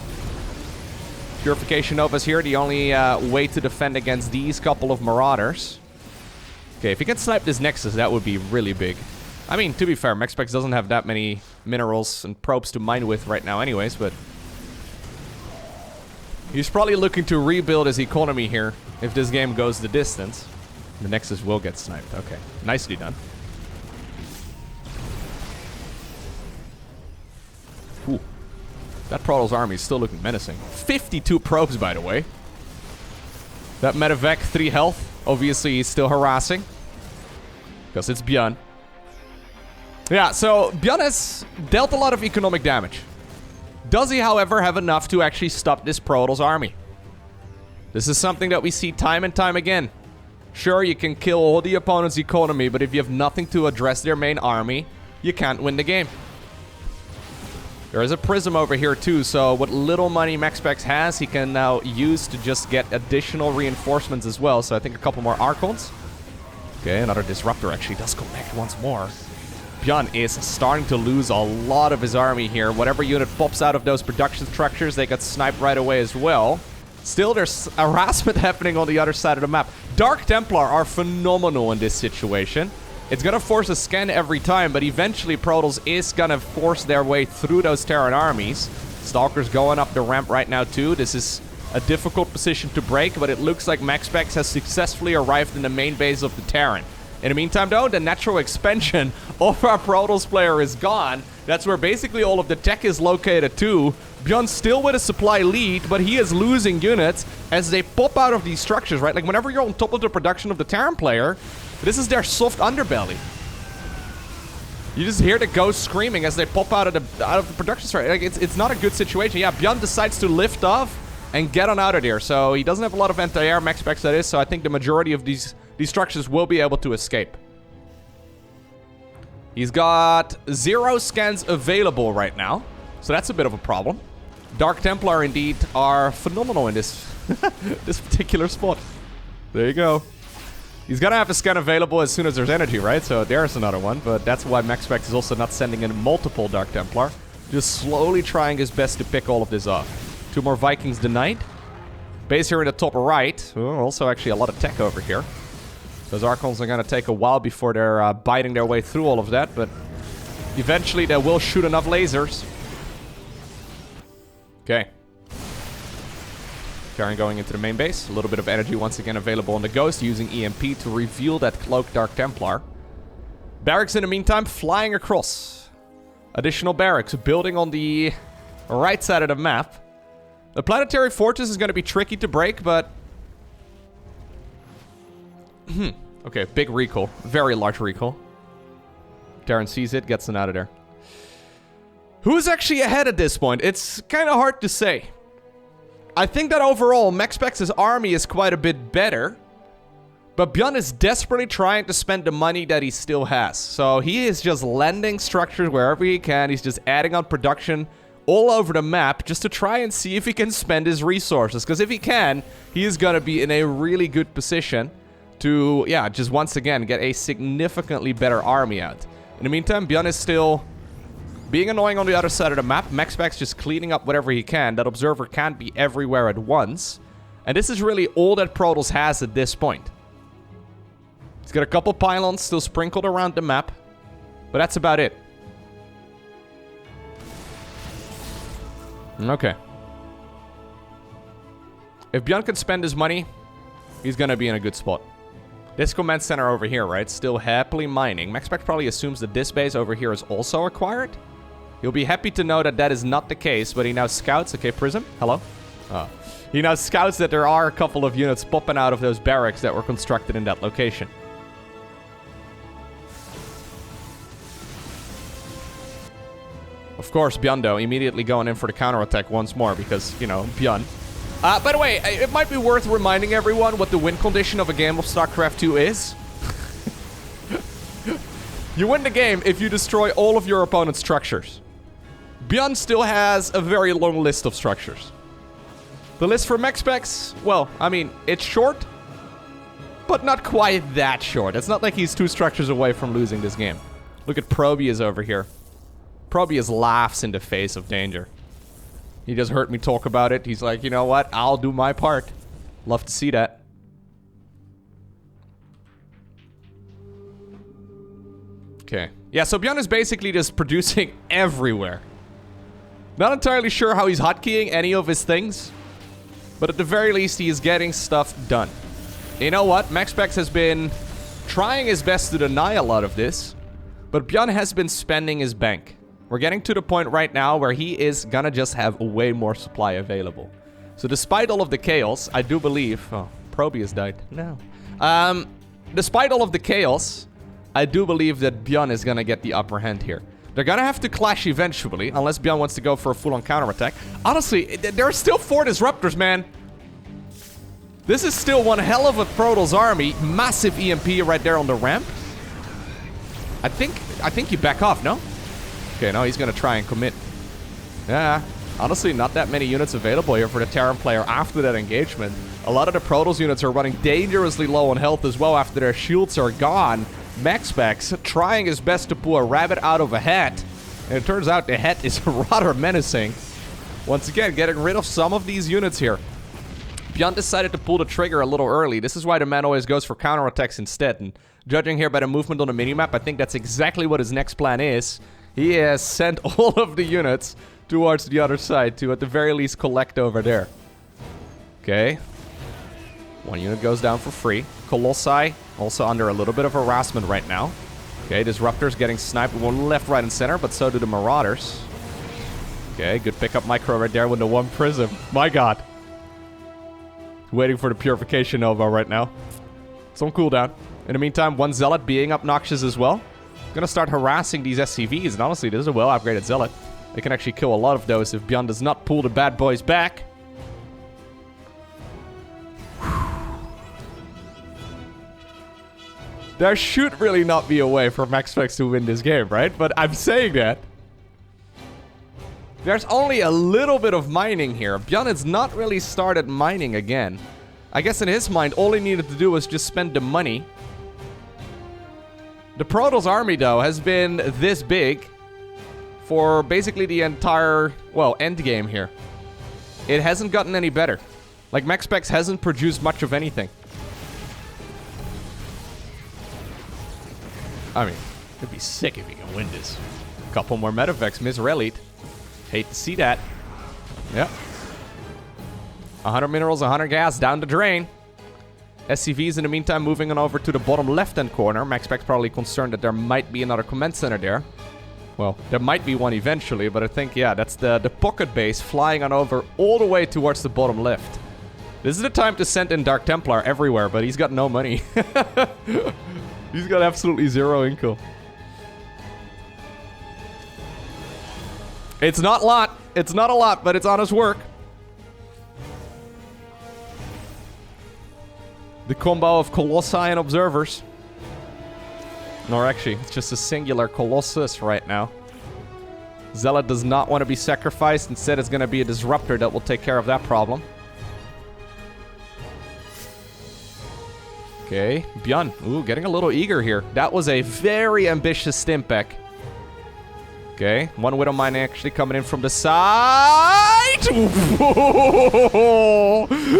A: Purification Novas here, the only way to defend against these couple of Marauders. Okay, if he can snipe this Nexus, that would be really big. I mean, to be fair, MaxPax doesn't have that many minerals and probes to mine with right now anyways, but... he's probably looking to rebuild his economy here if this game goes the distance. The Nexus will get sniped. Okay, nicely done. Ooh. That Protoss army is still looking menacing. 52 probes, by the way. That Medevac, 3 health. Obviously, he's still harassing. Because it's ByuN. Yeah, so ByuN has dealt a lot of economic damage. Does he, however, have enough to actually stop this Protoss army? This is something that we see time and time again. Sure, you can kill all the opponent's economy, but if you have nothing to address their main army, you can't win the game. There is a Prism over here too, so what little money MaxPax has, he can now use to just get additional reinforcements as well. So I think a couple more Archons. Okay, another Disruptor actually does connect once more. ByuN is starting to lose a lot of his army here. Whatever unit pops out of those production structures, they get sniped right away as well. Still, there's harassment happening on the other side of the map. Dark Templar are phenomenal in this situation. It's gonna force a scan every time, but eventually Protoss is gonna force their way through those Terran armies. Stalker's going up the ramp right now too. This is a difficult position to break, but it looks like MaxPax has successfully arrived in the main base of the Terran. In the meantime though, the natural expansion of our Protoss player is gone. That's where basically all of the tech is located too. ByuN's still with a supply lead, but he is losing units as they pop out of these structures, right? Like whenever you're on top of the production of the Terran player, this is their soft underbelly. You just hear the ghosts screaming as they pop out of the production structure. Like it's not a good situation. Yeah, ByuN decides to lift off and get on out of there. So he doesn't have a lot of anti-air, MaxPax that is, so I think the majority of these structures will be able to escape. He's got 0 scans available right now, so that's a bit of a problem. Dark Templar indeed are phenomenal in this this particular spot. There you go. He's gonna have a scan available as soon as there's energy, right? So there's another one, but that's why MaxPax is also not sending in multiple Dark Templar. Just slowly trying his best to pick all of this off. 2 more Vikings denied. Base here in the top right. Oh, also actually a lot of tech over here. Those Archons are gonna take a while before they're biting their way through all of that, but eventually they will shoot enough lasers. Okay. Terran going into the main base. A little bit of energy once again available on the Ghost, using EMP to reveal that cloaked Dark Templar. Barracks in the meantime flying across. Additional barracks building on the right side of the map. The planetary fortress is going to be tricky to break, but... okay, big recall. Very large recall. Terran sees it, gets it out of there. Who's actually ahead at this point? It's kind of hard to say. I think that overall, MaxPax's army is quite a bit better. But ByuN is desperately trying to spend the money that he still has. So he is just lending structures wherever he can. He's just adding on production all over the map just to try and see if he can spend his resources. Because if he can, he is going to be in a really good position to, yeah, just once again get a significantly better army out. In the meantime, ByuN is still being annoying on the other side of the map. MaxPax just cleaning up whatever he can. That Observer can't be everywhere at once. And this is really all that Protoss has at this point. He's got a couple pylons still sprinkled around the map, but that's about it. Okay. If ByuN can spend his money, he's gonna be in a good spot. This command center over here, right, still happily mining. MaxPax probably assumes that this base over here is also acquired. He'll be happy to know that that is not the case, but he now scouts. Okay, Prism, hello. He now scouts that there are a couple of units popping out of those barracks that were constructed in that location. Of course, ByuN, though, immediately going in for the counterattack once more because, you know, ByuN. By the way, it might be worth reminding everyone what the win condition of a game of StarCraft 2 is. You win the game if you destroy all of your opponent's structures. ByuN still has a very long list of structures. The list for MaxPax, well, I mean, it's short, but not quite that short. It's not like he's 2 structures away from losing this game. Look at Proteus over here. Proteus laughs in the face of danger. He just heard me talk about it. He's like, you know what? I'll do my part. Love to see that. Okay. Yeah, so ByuN is basically just producing everywhere. Not entirely sure how he's hotkeying any of his things, but at the very least, he is getting stuff done. You know what? MaxPax has been trying his best to deny a lot of this, but ByuN has been spending his bank. We're getting to the point right now where he is gonna just have way more supply available. So despite all of the chaos, I do believe... Oh, Proteus died. No. Despite all of the chaos, I do believe that ByuN is gonna get the upper hand here. They're gonna have to clash eventually, unless ByuN wants to go for a full-on counterattack. Honestly, there are still 4 disruptors, man. This is still one hell of a Protoss army. Massive EMP right there on the ramp. I think you back off, no? Okay, no, he's gonna try and commit. Yeah, honestly, not that many units available here for the Terran player after that engagement. A lot of the Protoss units are running dangerously low on health as well after their shields are gone. MaxPax trying his best to pull a rabbit out of a hat. And it turns out the hat is rather menacing. Once again, getting rid of some of these units here. ByuN decided to pull the trigger a little early. This is why the man always goes for counterattacks instead. And judging here by the movement on the minimap, I think that's exactly what his next plan is. He has sent all of the units towards the other side to, at the very least, collect over there. Okay. 1 unit goes down for free. Colossi also under a little bit of harassment right now. Okay, Disruptors getting sniped one left, right, and center, but so do the Marauders. Okay, good pickup micro right there with the 1 Prism. My god. Waiting for the Purification Nova right now. It's on cooldown. In the meantime, 1 Zealot being obnoxious as well. Gonna start harassing these SCVs, and honestly, this is a well-upgraded Zealot. They can actually kill a lot of those if ByuN does not pull the bad boys back. There should really not be a way for MaxPax to win this game, right? But I'm saying that. There's only a little bit of mining here. ByuN has not really started mining again. I guess in his mind, all he needed to do was just spend the money. The Protoss army, though, has been this big for basically the entire, well, end game here. It hasn't gotten any better. Like, MaxPax hasn't produced much of anything. I mean, it'd be sick if he can win this. A couple more Medivacs, Misrelied. Hate to see that. Yep. 100 minerals, 100 gas, down the drain. SCVs in the meantime moving on over to the bottom left-hand corner. MaxPax probably concerned that there might be another command center there. Well, there might be one eventually, but I think, yeah, that's the pocket base flying on over all the way towards the bottom left. This is the time to send in Dark Templar everywhere, but he's got no money. He's got absolutely 0 income. It's not a lot. It's not a lot, but it's honest work. The combo of Colossi and Observers. Or actually, it's just a singular Colossus right now. Zealot does not want to be sacrificed. Instead, it's going to be a Disruptor that will take care of that problem. Okay, ByuN. Ooh, getting a little eager here. That was a very ambitious Stimpec. Okay, 1 Widow Mine actually coming in from the side.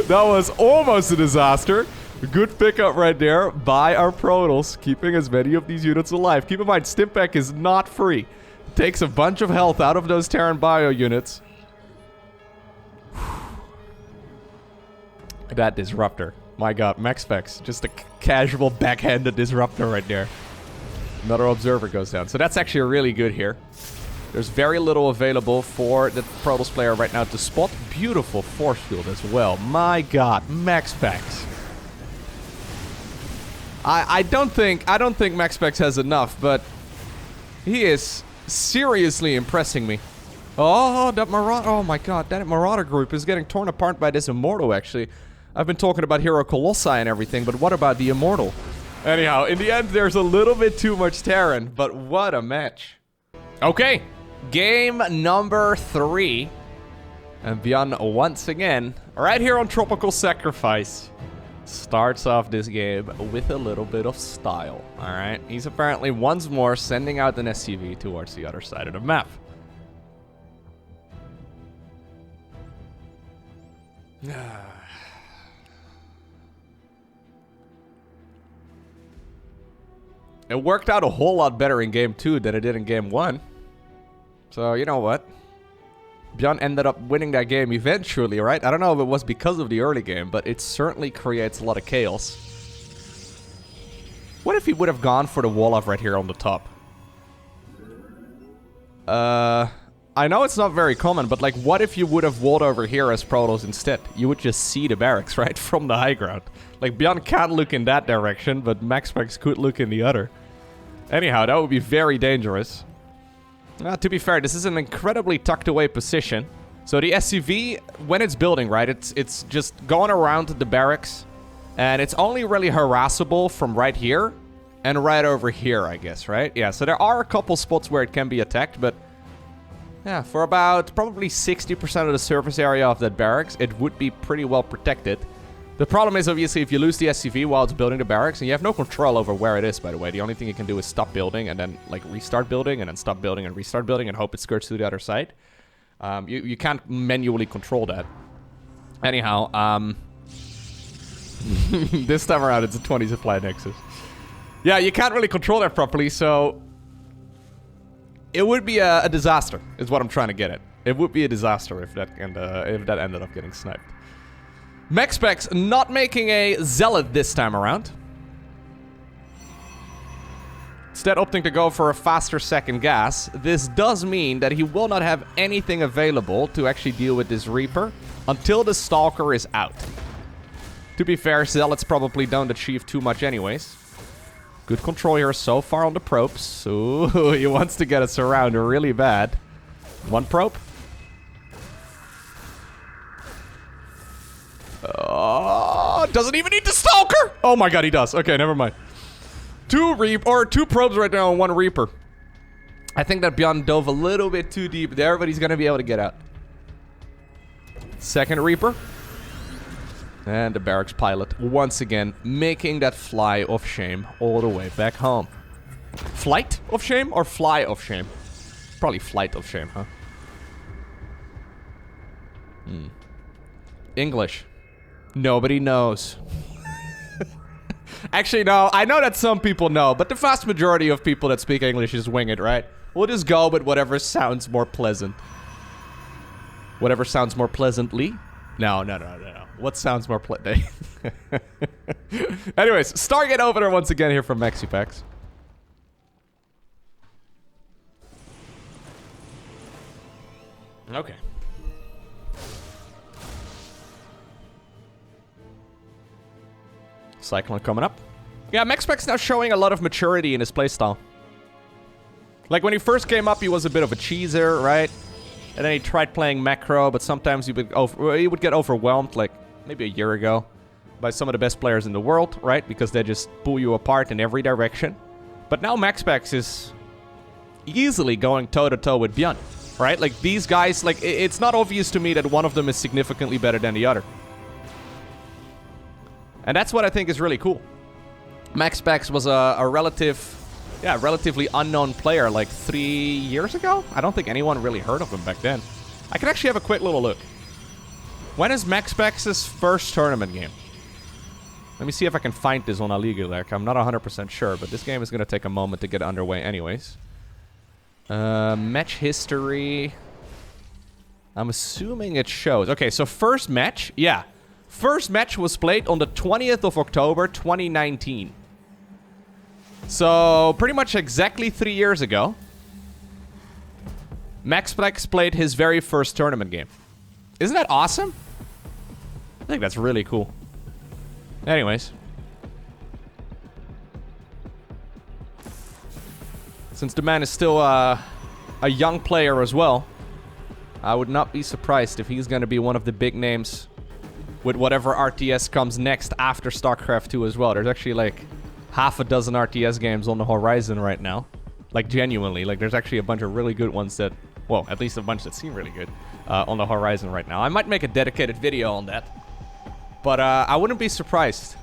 A: That was almost a disaster. Good pickup right there by our Protoss, keeping as many of these units alive. Keep in mind, Stimpec is not free. It takes a bunch of health out of those Terran bio units. That Disruptor. My god, MaxPax. Just a casual backhanded Disruptor right there. Another Observer goes down. So that's actually really good here. There's very little available for the Protoss player right now to spot. Beautiful force field as well. My god, MaxPax. I don't think MaxPax has enough, but he is seriously impressing me. Oh, that Marauder. Oh my god, that Marauder group is getting torn apart by this Immortal, actually. I've been talking about Hero Colossi and everything, but what about the Immortal? Anyhow, in the end, there's a little bit too much Terran, but what a match. Okay, Game number 3. And ByuN once again, right here on Tropical Sacrifice, starts off this game with a little bit of style. Alright, he's apparently once more sending out an SCV towards the other side of the map. It worked out a whole lot better in game 2 than it did in game 1. So, you know what? ByuN ended up winning that game eventually, right? I don't know if it was because of the early game, but it certainly creates a lot of chaos. What if he would have gone for the wall-off right here on the top? I know it's not very common, but like, what if you would have walled over here as Protoss instead? You would just see the barracks, right? From the high ground. Like, ByuN can't look in that direction, but MaxPax could look in the other. Anyhow, that would be very dangerous. To be fair, this is an incredibly tucked away position. So the SCV, when it's building, right, it's just going around the barracks. And it's only really harassable from right here and right over here, I guess, right? Yeah, so there are a couple spots where it can be attacked, but yeah, for about probably 60% of the surface area of that barracks, it would be pretty well protected. The problem is, obviously, if you lose the SCV while it's building the barracks, and you have no control over where it is, by the way. The only thing you can do is stop building and then, like, restart building and then stop building and restart building and hope it skirts to the other side. You can't manually control that. Anyhow, this time around, it's a 20 supply nexus. Yeah, you can't really control that properly, so it would be a disaster, is what I'm trying to get at. It would be a disaster if that ended up getting sniped. MaxPax not making a Zealot this time around. Instead opting to go for a faster second gas. This does mean that he will not have anything available to actually deal with this Reaper until the Stalker is out. To be fair, Zealots probably don't achieve too much anyways. Good control here so far on the probes. Ooh, he wants to get us around really bad. One probe. Doesn't even need the Stalker! Oh my god, he does. Okay, never mind. Two probes right now and one Reaper. I think that ByuN dove a little bit too deep there, but he's gonna be able to get out. Second Reaper. And the barracks pilot, once again, making that fly of shame all the way back home. Flight of shame or fly of shame? Probably flight of shame, huh? English. Nobody knows. Actually, no, I know that some people know, but the vast majority of people that speak English is wing it, right? We'll just go with whatever sounds more pleasant. Whatever sounds more pleasantly? No. What sounds more pleasant? Anyways, Stargate opener once again here from MaxPax. Okay. Cyclone coming up. Yeah, MaxPax now showing a lot of maturity in his playstyle. Like, when he first came up, he was a bit of a cheeser, right? And then he tried playing macro, but sometimes he would get overwhelmed, like maybe a year ago, by some of the best players in the world, right? Because they just pull you apart in every direction. But now MaxPax is easily going toe-to-toe with ByuN, right? Like, these guys, like, it's not obvious to me that one of them is significantly better than the other. And that's what I think is really cool. MaxPax was a relatively unknown player like 3 years ago. I don't think anyone really heard of him back then. I can actually have a quick little look. When is MaxPax's first tournament game? Let me see if I can find this on Aligalek. I'm not 100% sure, but this game is going to take a moment to get underway anyways. Match history. I'm assuming it shows. Okay, so first match, yeah. First match was played on the 20th of October, 2019. So, pretty much exactly 3 years ago, MaxPax played his very first tournament game. Isn't that awesome? I think that's really cool. Anyways. Since the man is still a young player as well, I would not be surprised if he's going to be one of the big names with whatever RTS comes next after StarCraft 2 as well. There's actually like half a dozen RTS games on the horizon right now. Like, genuinely. Like, there's actually a bunch of really good ones that Well, at least a bunch that seem really good on the horizon right now. I might make a dedicated video on that. But I wouldn't be surprised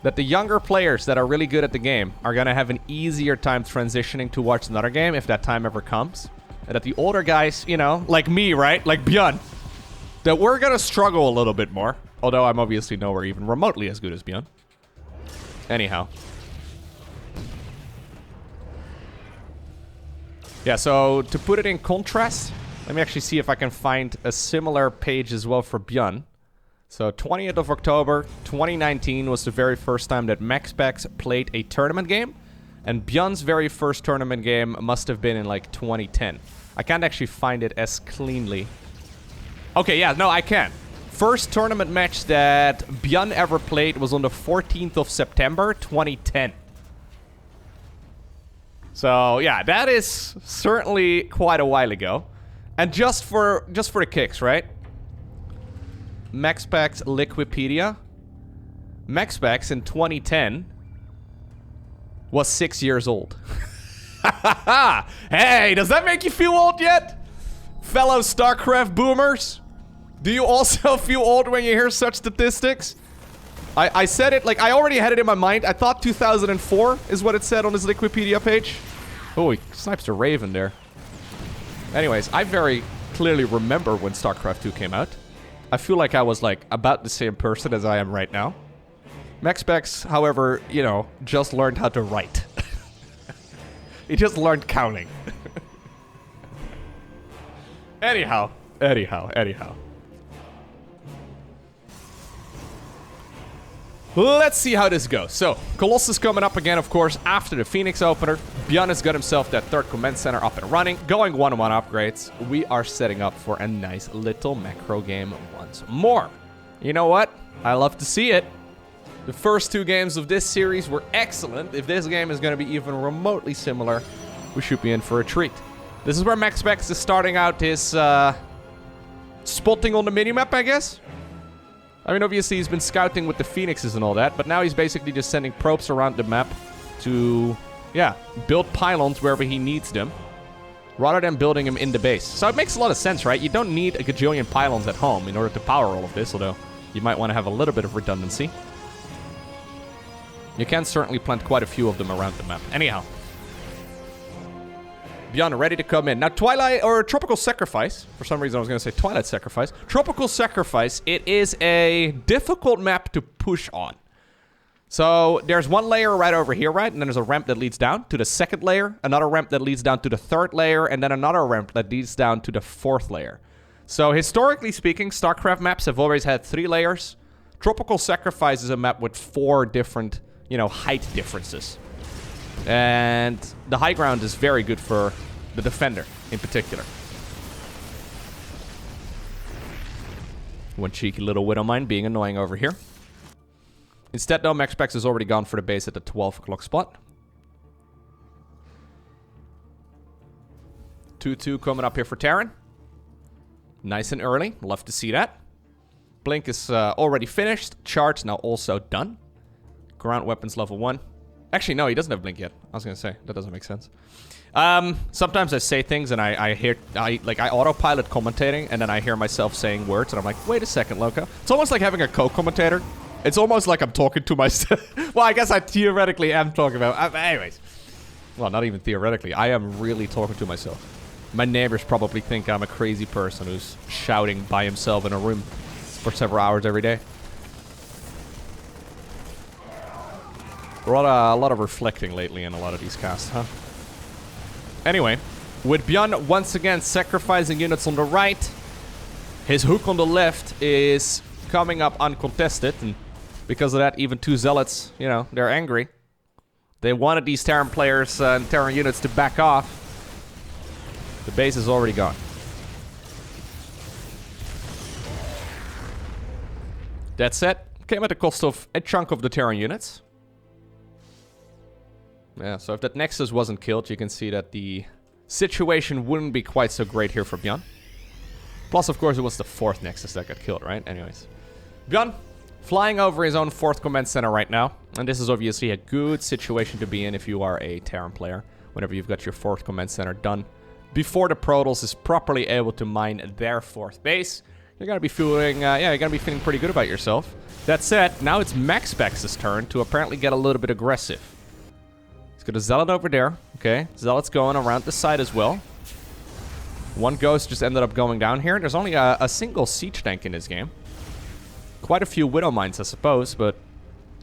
A: that the younger players that are really good at the game are going to have an easier time transitioning towards another game if that time ever comes. And that the older guys, you know, like me, right? Like ByuN, that we're going to struggle a little bit more. Although I'm obviously nowhere even remotely as good as ByuN. Anyhow. Yeah, so to put it in contrast, let me actually see if I can find a similar page as well for ByuN. So 20th of October 2019 was the very first time that MaxPax played a tournament game. And ByuN's very first tournament game must have been in like 2010. I can't actually find it as cleanly. Okay, yeah, no, I can. First tournament match that ByuN ever played was on the 14th of September 2010. So, yeah, that is certainly quite a while ago. And just for the kicks, right? MaxPax Liquipedia. MaxPax in 2010 was 6 years old. Hey, does that make you feel old yet? Fellow StarCraft boomers? Do you also feel old when you hear such statistics? I said it, like, I already had it in my mind. I thought 2004 is what it said on his Liquipedia page. Oh, he snipes a Raven there. Anyways, I very clearly remember when StarCraft 2 came out. I feel like I was, like, about the same person as I am right now. MaxPax, however, you know, just learned how to write. He just learned counting. Anyhow. Let's see how this goes. So, Colossus coming up again, of course, after the Phoenix opener. ByuN has got himself that third command center up and running. Going 1-on-1 upgrades. We are setting up for a nice little macro game once more. You know what? I love to see it. The first two games of this series were excellent. If this game is going to be even remotely similar, we should be in for a treat. This is where MaxPax is starting out his spotting on the minimap, I guess. I mean, obviously he's been scouting with the Phoenixes and all that, but now he's basically just sending probes around the map to, yeah, build pylons wherever he needs them, rather than building them in the base. So it makes a lot of sense, right? You don't need a gajillion pylons at home in order to power all of this, although you might want to have a little bit of redundancy. You can certainly plant quite a few of them around the map. Anyhow. ByuN ready to come in. Now, Twilight, or Tropical Sacrifice. For some reason, I was going to say Twilight Sacrifice. Tropical Sacrifice, it is a difficult map to push on. So, there's one layer right over here, right? And then there's a ramp that leads down to the second layer. Another ramp that leads down to the third layer. And then another ramp that leads down to the fourth layer. So, historically speaking, StarCraft maps have always had 3 layers. Tropical Sacrifice is a map with 4 different, you know, height differences. And the high ground is very good for the defender, in particular. One cheeky little Widow Mine being annoying over here. Instead, though, MaxPax has already gone for the base at the 12 o'clock spot. 2-2 coming up here for Terran. Nice and early. Love to see that. Blink is already finished. Charge now also done. Ground weapons level 1. Actually, no, he doesn't have Blink yet. I was going to say, that doesn't make sense. Sometimes I say things and I autopilot commentating, and then I hear myself saying words, and I'm like, wait a second, Lowko. It's almost like having a co-commentator. It's almost like I'm talking to myself. Well, I guess I theoretically am talking about... anyways. Well, not even theoretically. I am really talking to myself. My neighbors probably think I'm a crazy person who's shouting by himself in a room for several hours every day. A lot of reflecting lately in a lot of these casts, huh? Anyway, with ByuN once again sacrificing units on the right, his hook on the left is coming up uncontested, and because of that, even 2 zealots, you know, they're angry. They wanted these Terran players and Terran units to back off. The base is already gone. That said, came at the cost of a chunk of the Terran units. Yeah, so if that Nexus wasn't killed, you can see that the situation wouldn't be quite so great here for ByuN. Plus, of course, it was the 4th Nexus that got killed, right? Anyways. ByuN flying over his own 4th command center right now. And this is obviously a good situation to be in if you are a Terran player. Whenever you've got your 4th command center done, before the Protoss is properly able to mine their 4th base. You're gonna be feeling, you're gonna be feeling pretty good about yourself. That said, now it's MaxPax's turn to apparently get a little bit aggressive. He's got a Zealot over there. Okay, Zealot's going around the side as well. One Ghost just ended up going down here. There's only a single siege tank in this game. Quite a few Widow Mines, I suppose, but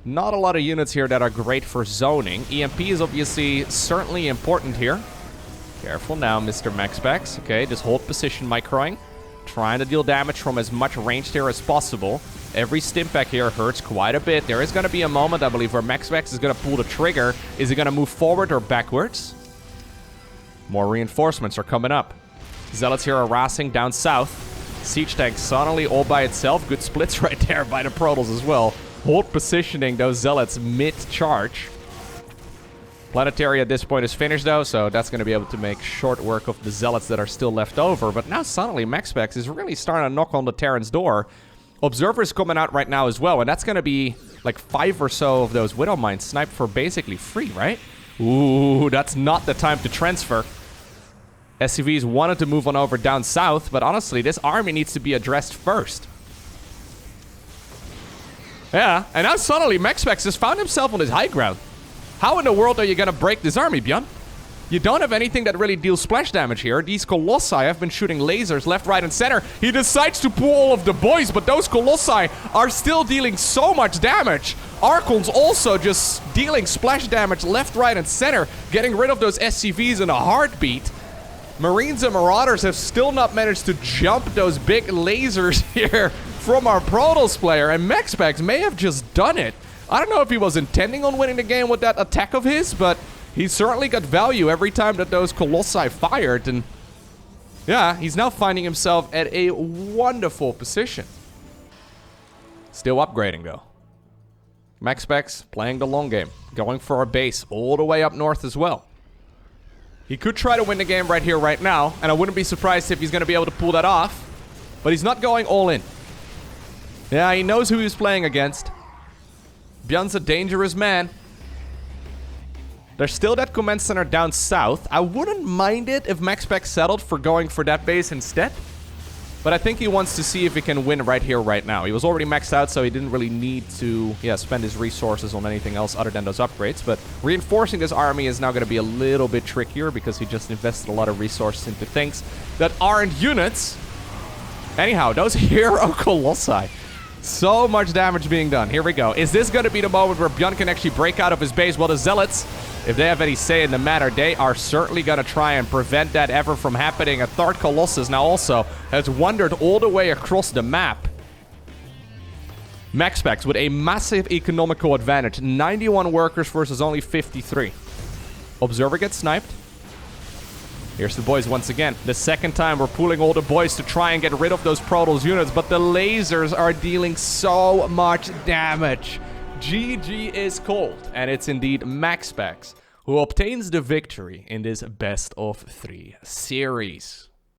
A: not a lot of units here that are great for zoning. EMP is obviously certainly important here. Careful now, Mr. MaxPax. Okay, just hold position, microing. Trying to deal damage from as much range here as possible. Every Stimpak here hurts quite a bit. There is going to be a moment, I believe, where MaxPax is going to pull the trigger. Is he going to move forward or backwards? More reinforcements are coming up. Zealots here are harassing down south. Siege tank suddenly all by itself. Good splits right there by the Protoss as well. Hold positioning those Zealots mid-charge. Planetary at this point is finished though, so that's going to be able to make short work of the Zealots that are still left over. But now suddenly MaxPax is really starting to knock on the Terran's door. Observer's coming out right now as well, and that's going to be like 5 or so of those Widow Mines sniped for basically free, right? Ooh, that's not the time to transfer. SCVs wanted to move on over down south, but honestly, this army needs to be addressed first. Yeah, and now suddenly MaxPax has found himself on his high ground. How in the world are you going to break this army, ByuN? You don't have anything that really deals splash damage here. These Colossi have been shooting lasers left, right, and center. He decides to pull all of the boys, but those Colossi are still dealing so much damage. Archons also just dealing splash damage left, right, and center, getting rid of those SCVs in a heartbeat. Marines and Marauders have still not managed to jump those big lasers here from our Protoss player, and MaxPax may have just done it. I don't know if he was intending on winning the game with that attack of his, but he certainly got value every time that those Colossi fired, and yeah, he's now finding himself at a wonderful position. Still upgrading, though. MaxPax playing the long game, going for a base all the way up north as well. He could try to win the game right here, right now, and I wouldn't be surprised if he's going to be able to pull that off, but he's not going all in. Yeah, he knows who he's playing against. ByuN's a dangerous man. There's still that command center down south. I wouldn't mind it if MaxPax settled for going for that base instead. But I think he wants to see if he can win right here, right now. He was already maxed out, so he didn't really need to, spend his resources on anything else other than those upgrades. But reinforcing this army is now going to be a little bit trickier because he just invested a lot of resources into things that aren't units. Anyhow, those hero Colossi. So much damage being done. Here we go. Is this going to be the moment where ByuN can actually break out of his base? Well, the Zealots, if they have any say in the matter, they are certainly going to try and prevent that ever from happening. A third Colossus now also has wandered all the way across the map. MaxPax with a massive economical advantage. 91 workers versus only 53. Observer gets sniped. Here's the boys once again. The second time we're pulling all the boys to try and get rid of those Protoss units, but the lasers are dealing so much damage. GG is cold, and it's indeed MaxPax who obtains the victory in this best of 3 series.